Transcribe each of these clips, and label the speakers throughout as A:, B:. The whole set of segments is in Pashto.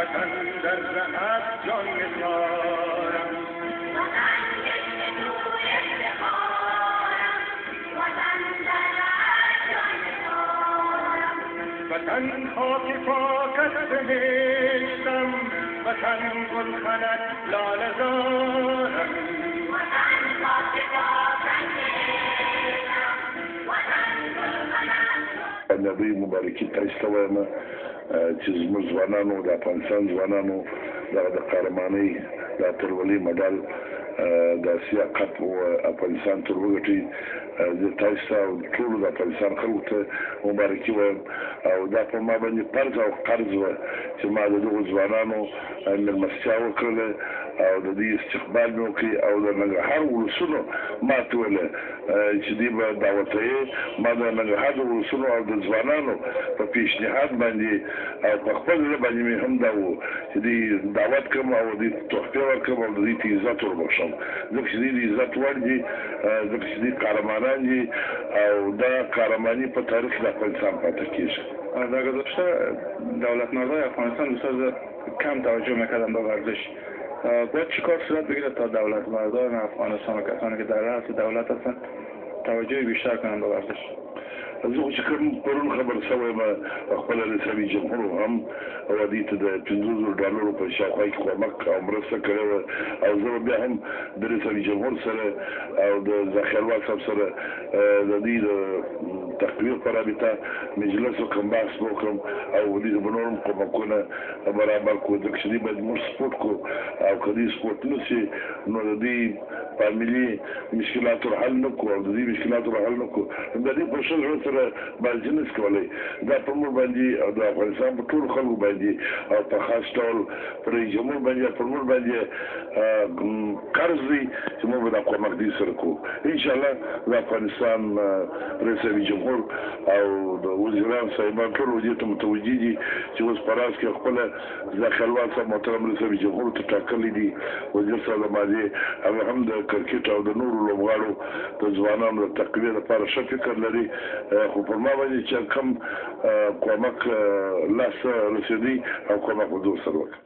A: وطن در رهت جان نثارم وطن جشن توی افتخارم وطن در رهت جان نثارم وطن خاک پاک از بهشتم وطن گلخنک لاله زارم وطن خاک پاک از بهشتم وطن گلخنک
B: نبی مبارکی تایسته وایم چې زموږ ځوانانو د افغانستان ځوانانو دغه د قهرمانۍ د اتلولۍ مډال د اسیا کپ افغانستان تر وګټي زه تاسو ته او ټولو د افغانستان خلکو ته مبارکي وایم او دا په ما باندې فرض او قرض وه چې ما د دغو ځوانانو مېلمستیا وکړله او د دې استقبال مې وکړي او د ننګرهار ولسونو ماته ویله چې دوی به دعوتوي ما د ننګرهار د ولسونو او د ځوانانو په پیشنهاد باندې او په خپل زړه باندې مې هم دا و چې دوی دعوت کړم او دوی تحفې ورکړم او دوی ته عزت وربخښم ځکه چې دوی د عزت وړ دي ځکه چې دوی قهرمانان دي او دا قهرماني په تاریخ د افغانستان پاتې کېږي.
C: در گذشته دولتمردهای افغانستان بسیار کم توجه میکردن به ورزش. باید چیکار صورت بگیره تا دولتمردان افغانستان و کسانی که در رأس دولت هستن توجه بیشتر کنن به ورزش؟
B: زه چې کوم پرون خبر شوی یم خپل رسمي جمهور هم دې ته د 500 ډالرو په شاوخوا کې کومک او مرسته کړې وه او زه بیا هم د رسمي جمهور سره او د ذخیروال صاحب سره د دې د تقریر په رابطه مجلس وکړم بحث وکړم او دې به نور هم کومکونه برابر کړو ځکه چې دوی باید موږ سپورټ کړو او که دوی سپورټ نه شي نو د دې فاملي مشکلاتو حل نه کړو او د دې مشکلاتو حل نه کړو د دې په شل سره باندې نس کولای دا په موږ باندې او د افغانستان په ټول خلکو باندې او په خاص ډول پر جمهور باندې په موږ باندې قرض دی چې موږ د کومک دي سره کوو ان شاء الله د افغانستان رئیس جمهور او د وزیران صاحبان ټول دې ته متوجي دي چې اوس په راس کې خپل ذخیروال صاحب محترم رئیس جمهور ته ټاکلي دي وزیر صاحب باندې هغه هم د کرکټ او د نورو لوبغاړو د ځوانانو د تقویه لپاره ښه فکر لري خو پر ما باندې چې کم کومک لاس رسیدي او کومک حضور سره وکړي.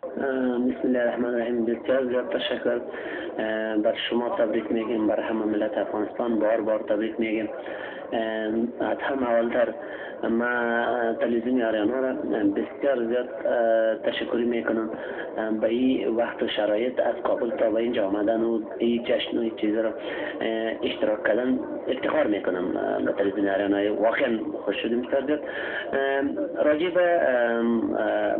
D: بسم الله الرحمن الرحیم. بسیار زیاد تشکر بر شما تبریک میگیم، بر همه ملت افغانستان بار بار تبریک میگیم. از همه اولتر ما تلویزیون آریانا را بسیار زیاد تشکری میکنم به این وقت و شرایط از کابل تا به اینجا آمدن و این جشن و این چیز را اشتراک کردن افتخار میکنم به تلویزیون آریانا. واقعا خوش شدیم بسیار زیاد. راجع به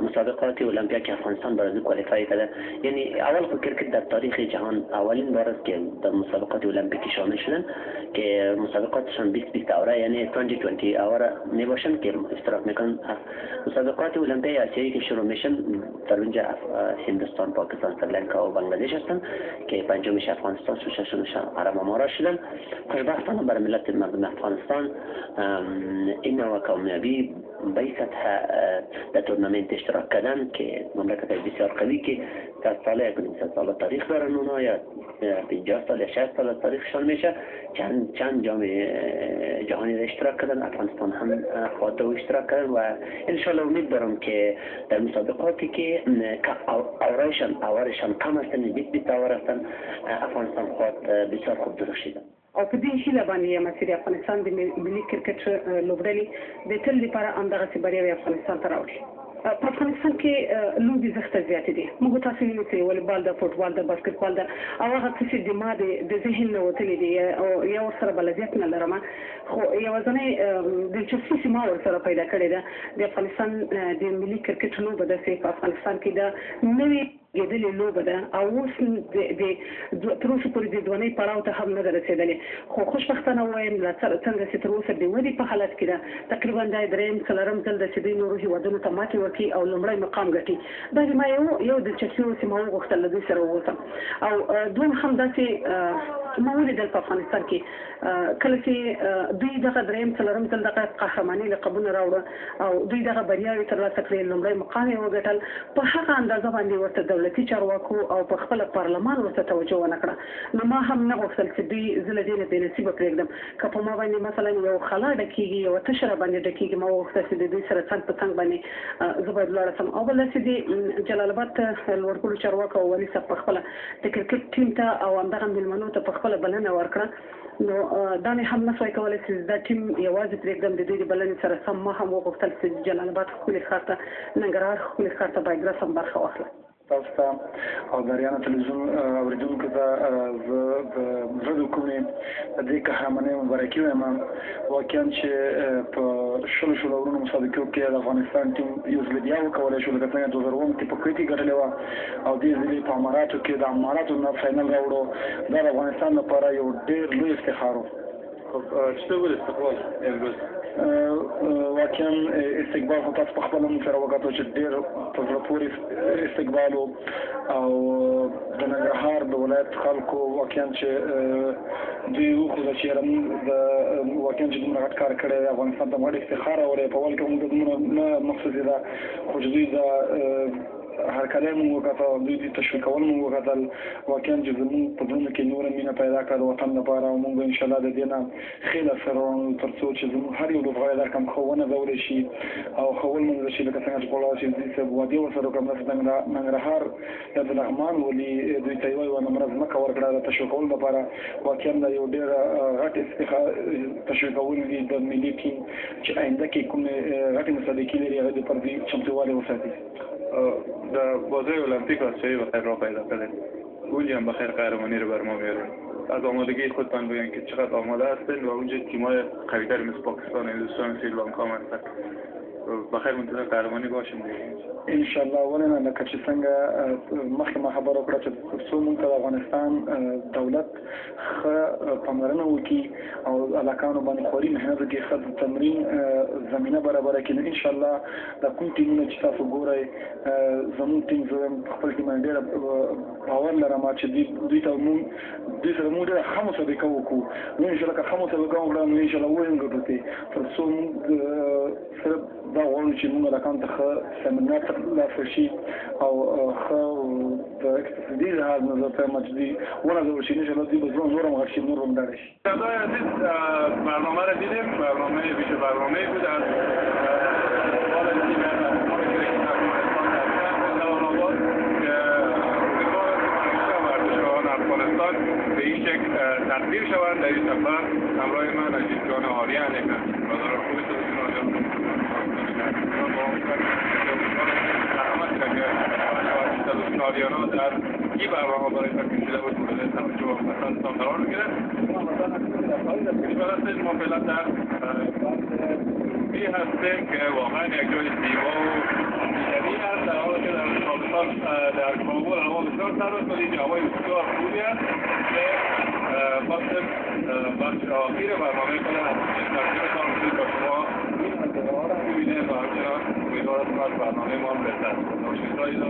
D: مسابقات المپیک که افغانستان برای کوالیفای کرده، یعنی اول فکر که در تاریخ جهان اولین بار است که در مسابقات المپیکی شامل شدن که مسابقاتشان 20 اوره یعنی 2020 اوره میباشن که اشتراک میکنن. مسابقات المپیک آسیایی که شروع میشن در اونجا هندوستان، پاکستان، سریلانکا و بنگلادش هستن که پنجمش افغانستان، ششمش عرب امارات شدن. خوشبختانه برای ملت مردم افغانستان این نوع کامیابی به این سطح در تورنمنت اشتراک کردن که مملکت بسیار قوی که در سال 100 سال تاریخ دارن اونها یا 50 سال یا 60 سال تاریخشان میشه. چند جام جهانی را اشتراک کردن، افغانستان هم خواهد و اشتراک کردن و انشالله امید دارم که در مسابقاتی که اورشان کم هستن، 20 اور هستن، افغانستان خواهد بسیار خوب درخشیدن.
E: او په دې هیله باندې مسیر افغانستان د ملي کرکټ لوبډلې د تل لپاره همدغسې بریاوې افغانستان ته راوړي. په افغانستان کې لوبې زښته زیاتې دي. موږ تاسو وینو چې والیبال ده، فوټبال ده، باسکټبال ده او هغه څه چې د ما د ذهن نه وتلي دي او یا ورسره بلدیت نه لرم، خو یوازینۍ دلچسپي چې ما ورسره پیدا کړې ده د افغانستان د ملي کرکټ لوبه ده چې په افغانستان کې ده نوې کېدلې لوبه ده او اوس تر اوسه پورې د دوانۍ پړاو ته هم نه ده رسېدلې. خو خوشبختانه وایم څنګه چې تر اوسه د ودې په حالت کې ده، تقریبا دا درېیم څلورم ځل ده چې دوی نورو هېوادونو ته ماتې ورکړي او لومړی مقام ګټي. دا زما یو دلچسپي وه چې ما وغوښتل له دوی سره ووسم. او دویم هم داسې ما ولیدل په افغانستان کې کله چې دوی دغه دریم څلورم ځل دغه قهرماني لقبونه راوړه او دوی دغه بریاوې ترلاسه کړې، لومړی مقام یې وګټل، په هغه اندازه باندې ورته دولتي چارواکو او په خپل پارلمان ورته توجه ونه کړه. نو ما هم نه غوښتل چې دوی زه له دې نه بې نصیبه پرېږدم. که په ما باندې مثلا یو خلا ډکېږي، یوه تشه راباندې ډکېږي، ما وغوښتل چې د دوی سره څنګ په څنګ باندې زه باید ولاړه شم. او بل داسې د جلال آباد لوړپوړو چارواکو او والي صاحب په خپله د کرکټ ټیم ته او همدغه مېلمنو ته په خپله بلنه ورکړه. نو دا مې هم نشوای کولی چې دا ټیم یوازې پرېږدم، د دوی د بلنې سره سم ما هم وغوښتل چې جلال آباد ښکلي ښار ته، ننګرهار ښکلي ښار ته باید رسم برخه واخلم.
F: تاسو ته او د اریانا تلویزیون اوریدونکو ته زه د زړه د کومې د دې قهرمانۍ مبارکي وایم. واقعا چې په شلو ورونو مسابقو کې د افغانستان ټیم یو ځل بیا وکولی شو، لکه څنګه 2009 کې په کویت کې ګټلې وه او دې ځلې په اماراتو کې د اماراتو نه فاینل راوړو. دا د افغانستان لپاره یو ډېر لوی افتخار و.
C: چطور بود استقبال امروز؟
F: واقعا استقبال خو تاسو په خپله موږ سره وکتو چې ډېر په زړه پورې استقبال و او د ننګرهار د ولایت خلکو واقعا چې دوی وښوده چې واقعا چې دومره غټ کار کړی دی، افغانستان ته غټ افتخار راوړی. په اول کې موږ دومره نه مقصد ده، خو چې دوی د هرکلی مونږ وکتل، دوی د تشویق کول مونږ وکتل، واقعا چې زموږ په زړونو کې نوره مینه پیدا کړه د وطن لپاره او مونږ به انشاءالله د دې نه ښې لاسته راوړو تر څو چې زموږ هر یو لوبغاړی دا کم ښه ونځولی شي او ښه ولمانځل شي. لکه څنګه چې غواړو چې دوی صاحب وعدې ورسره وکړه، مرسته ننګرهار یا د لغمان ولي دوی ته یوه نمره ځمکه ورکړه د تشویق کولو لپاره. واقعا دا یو ډېر غټ تشویقول دي د ملي ټیم چې آینده کې کومې غټې مسابقې لري هغه د پر دوی چمتووالی وساتي.
C: در بازی المپیک آسیایی بخیر راه پیدا کردید. اونجا هم بخیر قهرمانی رو بر ما میارن. از آمادگی خودتان بگن که چقدر آماده هستین و اونجا تیم‌های قوی‌تر مثل پاکستان، هندوستان، سریلانکا هستن. بخیر منتظر قهرمانی باشیم دیگه.
F: انشاءالله ولنه لکه چې څنګه مخکې ما خبره وکړه چې تر څو موږ ته د افغانستان دولت ښه پاملرنه وکړي او هلکانو باندې خواري محنت وکړي، ښه د تمرین زمینه برابره کړي، نو انشاءالله دا کوم ټیمونه چې تاسو ګورئ زموږ ټیم زه خپل ټیم باندې ډېره باور لرم چې دوی سره موږ ډېره ښه مسابقه وکړو. نو انشاءالله که ښه مسابقه وکړو نو انشاءالله وینګټو ته تر څو موږ صرف دا غواړو چې موږ هلکانو ته ښه سمینار ترلاسه شي او ښه د اقتصادي لحاظ نظر ته مجدي ونظر شي. انشاءالله دوی به زړه نور هم غټ شي، نور هم ډاډه شي.
C: فردای عزیز برنامه را دیدیم، برنامه بیش برنامه بود از بال تیم افغانستان به این شکل تقدیر شوند. در این سفر همراه من عزیز جان آریان یک از برادران خوبی آریانا در این برنامه برای تکمیل بود مورد توجه و پسندتان قرار گرفت. ما فعلا در هستیم که واقعا یک جای زیبا و دیدنی هست، در حالی که در تابستان در کابل هوا بسیار سرد است ولی هوای بسیار خوبی است که خواستم بخش آخر برنامه کنم از تقدیمتان رسید با شما این منطقه‌ها را ببینید و همچنان امیدوارم از برنامه ما لذت ببرید.